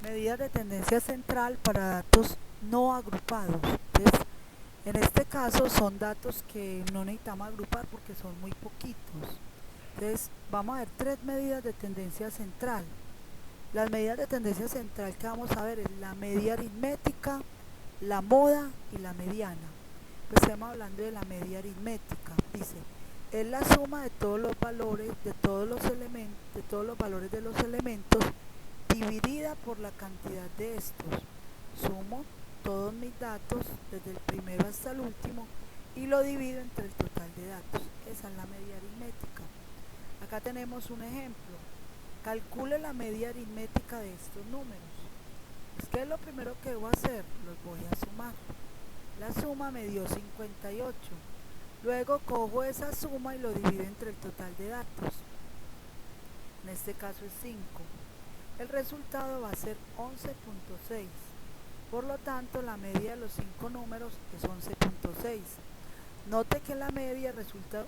Medidas de tendencia central para datos no agrupados. Entonces, en este caso son datos que no necesitamos agrupar porque son muy poquitos. Entonces, vamos a ver tres medidas de tendencia central. Las medidas de tendencia central que vamos a ver es la media aritmética, la moda y la mediana. Empecemos hablando de la media aritmética. Dice, es la suma de todos los valores de todos los elementos, de todos los valores de los elementos dividida por la cantidad de estos. Sumo todos mis datos desde el primero hasta el último y lo divido entre el total de datos. Esa es la media aritmética. Acá tenemos un ejemplo. Calcule la media aritmética de estos números. ¿Qué es lo primero que debo hacer? Los voy a sumar. La suma me dio 58. Luego cojo esa suma y lo divido entre el total de datos. En este caso es 5. El resultado va a ser 11.6. Por lo tanto, la media de los 5 números es 11.6. Note que la media resulta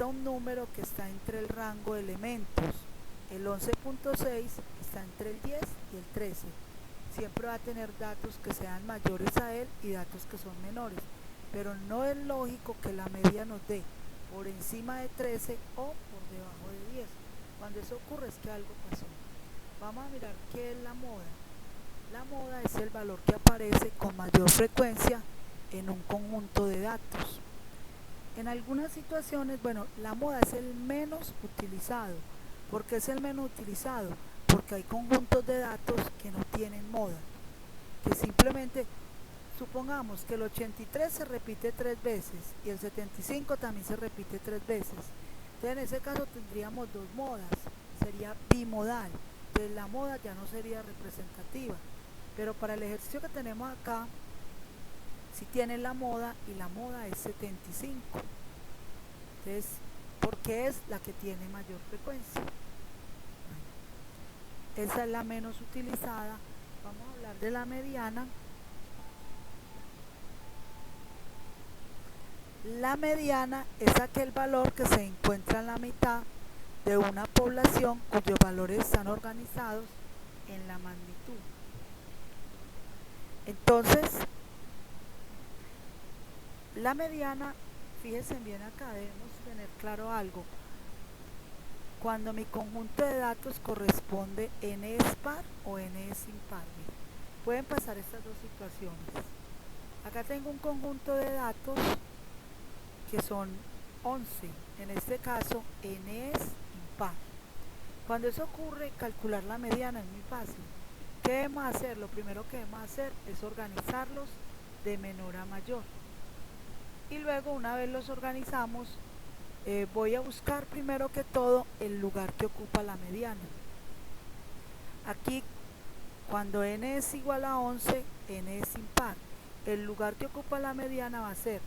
un número que está entre el rango de elementos. El 11.6 está entre el 10 y el 13. Siempre va a tener datos que sean mayores a él y datos que son menores. Pero no es lógico que la media nos dé por encima de 13 o por debajo de 10. Cuando eso ocurre es que algo pasó. Vamos a mirar qué es la moda. La moda es el valor que aparece con mayor frecuencia en un conjunto de datos. En algunas situaciones, bueno, la moda es el menos utilizado. ¿Por qué es el menos utilizado? Porque hay conjuntos de datos que no tienen moda. Que simplemente, supongamos que el 83 se repite 3 veces y el 75 también se repite 3 veces. Entonces en ese caso tendríamos dos modas, sería bimodal. Entonces la moda ya no sería representativa. Pero para el ejercicio que tenemos acá, si tiene la moda y la moda es 75. Entonces, ¿por qué es la que tiene mayor frecuencia? Esa es la menos utilizada. Vamos a hablar de la mediana. La mediana es aquel valor que se encuentra en la mitad de una población cuyos valores están organizados en la magnitud. Entonces, la mediana, fíjense bien acá, debemos tener claro algo. Cuando mi conjunto de datos corresponde n es par o n es impar. Pueden pasar estas dos situaciones. Acá tengo un conjunto de datos que son 11. En este caso, n es impar. Cuando eso ocurre, calcular la mediana es muy fácil. ¿Qué debemos hacer? Lo primero que debemos hacer es organizarlos de menor a mayor. Y luego, una vez los organizamos, voy a buscar primero que todo el lugar que ocupa la mediana. Aquí, cuando n es igual a 11, n es impar. El lugar que ocupa la mediana va a ser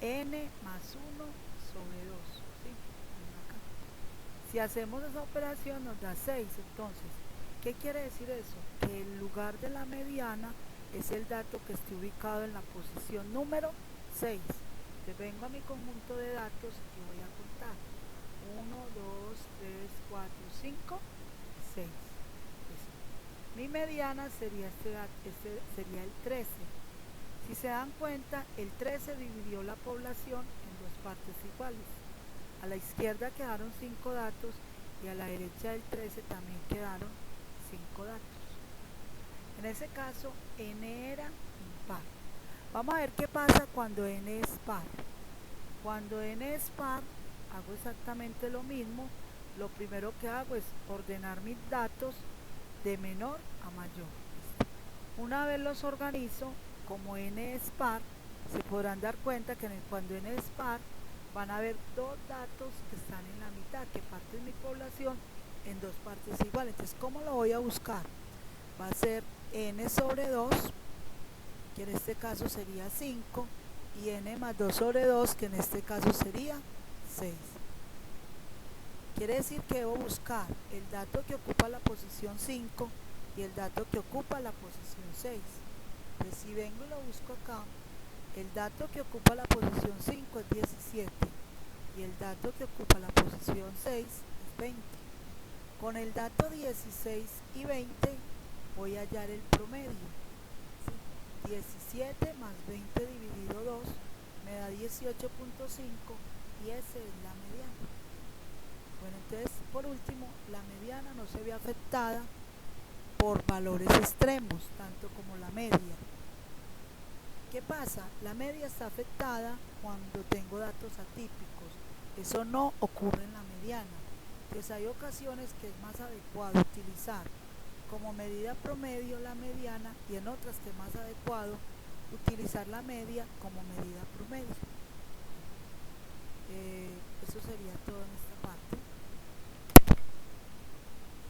n más 1 sobre 2. ¿Sí? Si hacemos esa operación nos da 6. Entonces, ¿qué quiere decir eso? Que el lugar de la mediana es el dato que esté ubicado en la posición número 6. Entonces vengo a mi conjunto de datos y voy a contar 1, 2, 3, 4, 5, 6. Mi mediana sería sería el 13. Si se dan cuenta, el 13 dividió la población en dos partes iguales. A la izquierda quedaron 5 datos y a la derecha del 13 también quedaron 5 datos. En ese caso, n era impar. Vamos a ver qué pasa cuando n es par. Cuando n es par, hago exactamente lo mismo. Lo primero que hago es ordenar mis datos de menor a mayor. Una vez los organizo, como n es par, se podrán dar cuenta que cuando n es par, van a haber dos datos que están en la mitad, que parten mi población en dos partes iguales. Entonces, ¿cómo lo voy a buscar? Va a ser n sobre 2, que en este caso sería 5, y n más 2 sobre 2, que en este caso sería 6. Quiere decir que debo buscar el dato que ocupa la posición 5 y el dato que ocupa la posición 6. Entonces, si vengo y lo busco acá, el dato que ocupa la posición 5 es 17 y el dato que ocupa la posición 6 es 20. Con el dato 16 y 20 voy a hallar el promedio. ¿Sí? 17 más 20 dividido 2 me da 18.5 y esa es la mediana. Bueno, entonces por último, la mediana no se ve afectada por valores extremos, tanto como la media. ¿Qué pasa? La media está afectada cuando tengo datos atípicos. Eso no ocurre en la mediana. Entonces hay ocasiones que es más adecuado utilizar como medida promedio la mediana y en otras que es más adecuado utilizar la media como medida promedio. Eso sería todo en esta parte.